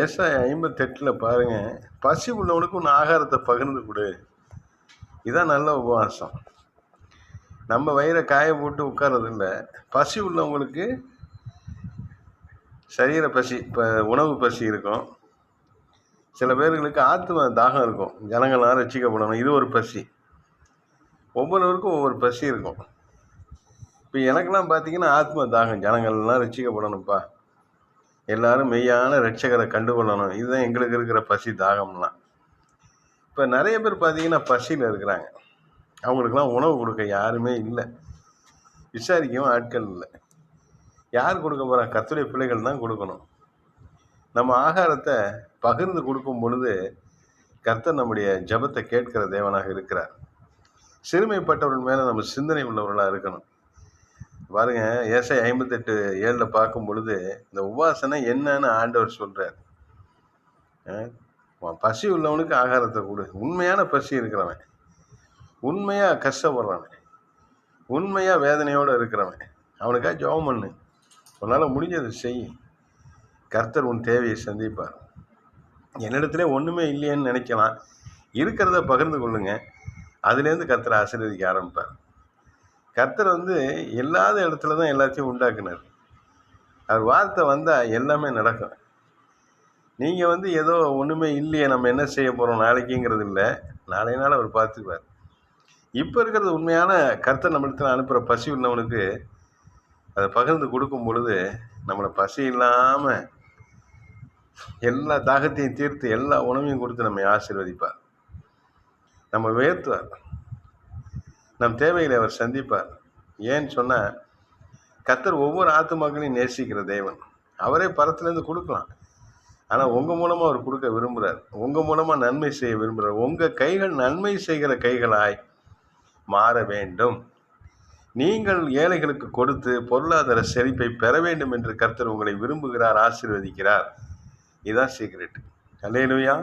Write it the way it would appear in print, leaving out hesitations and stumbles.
ஏசாயா 58 பாருங்க, பசி உள்ளவனுக்கு உன் ஆகாரத்தை பகிர்ந்து கொடு. இதான் நல்ல உபவாசம். நம்ம வயிறை காய போட்டு உட்கார்றது இல்லை. பசி உள்ளவங்களுக்கு சரீர பசி, இப்போ உணவு பசி இருக்கும். சில பேர்களுக்கு ஆத்ம தாகம் இருக்கும், ஜனங்கள்லாம் ரட்சிக்கப்படணும், இது ஒரு பசி. ஒவ்வொருவருக்கும் ஒவ்வொரு பசி இருக்கும். இப்போ எனக்கெல்லாம் பார்த்தீங்கன்னா ஆத்ம தாகம், ஜனங்கள்லாம் ரட்சிக்கப்படணும்ப்பா, எல்லாரும் மெய்யான ரட்சகரை கண்டுகொள்ளணும், இதுதான் எங்களுக்கு இருக்கிற பசி தாகம்லாம். இப்போ நிறைய பேர் பார்த்தீங்கன்னா பசியில் இருக்கிறாங்க, அவங்களுக்கெல்லாம் உணவு கொடுக்க யாருமே இல்லை, விசாரிக்கவும் ஆட்கள் இல்லை. யார் கொடுக்க போகிறா? கர்த்தருடைய பிள்ளைகள் தான் கொடுக்கணும். நம்ம ஆகாரத்தை பகிர்ந்து கொடுக்கும் பொழுது கர்த்தர் நம்முடைய ஜெபத்தை கேட்கிற தேவனாக இருக்கிறார். சிறுமைப்பட்டவர்கள் மேலே நம்ம சிந்தனை உள்ளவர்களாக இருக்கணும். பாருங்க, ஏசாயா 58:7 பார்க்கும் பொழுது இந்த உபாசனை என்னன்னு ஆண்டவர் சொல்றார். பசி உள்ளவனுக்கு ஆகாரத்தை கொடு. உண்மையான பசி இருக்கிறவன், உண்மையா கஷ்டப்படுறவன், உண்மையா வேதனையோடு இருக்கிறவன், அவனுக்காக ஜெபம் பண்ணு. உன்னால் முடிஞ்சது செய். கர்த்தர் உன் தேவையை சந்திப்பார். என்னிடத்துல ஒன்றுமே இல்லையேன்னு நினைக்கலாம், இருக்கிறத பகிர்ந்து கொள்ளுங்க, அதுலேருந்து கர்த்தரை ஆசீர்வதிக்க ஆரம்பிப்பார். கர்த்தர் இல்லாத இடத்துல தான் எல்லாத்தையும் உண்டாக்குனார். அவர் வார்த்தை வந்தால் எல்லாமே நடக்கும். நீங்கள் ஏதோ ஒன்றுமே இல்லையே, நம்ம என்ன செய்ய போகிறோம் நாளைக்குங்கிறது இல்லை, நாளை நாள் அவர் பார்த்துக்குவார். இப்போ இருக்கிறது உண்மையான கர்த்தர் நம்மளிடத்தில் அனுப்புகிற பசி உள்ளவனுக்கு அதை பகிர்ந்து கொடுக்கும் பொழுது நம்மளை பசி இல்லாமல் எல்லா தாகத்தையும் தீர்த்து எல்லா உணவையும் கொடுத்து நம்மை ஆசீர்வதிப்பார். நம்ம உயர்த்துவார், நம் தேவைகளை அவர் சந்திப்பார். ஏன்னு சொன்னால் கர்த்தர் ஒவ்வொரு ஆத்துமாக்களையும் நேசிக்கிற தேவன். அவரே பரத்துலேருந்து கொடுக்கலாம், ஆனால் உங்கள் மூலமாக அவர் கொடுக்க விரும்புகிறார். உங்கள் மூலமாக நன்மை செய்ய விரும்புகிறார். உங்கள் கைகள் நன்மை செய்கிற கைகளாய் மாற வேண்டும். நீங்கள் ஏழைகளுக்கு கொடுத்து பொருளாதார செழிப்பை பெற வேண்டும் என்று கர்த்தர் உங்களை விரும்புகிறார், ஆசீர்வதிக்கிறார். இதுதான் சீக்ரெட். அல்லேலூயா.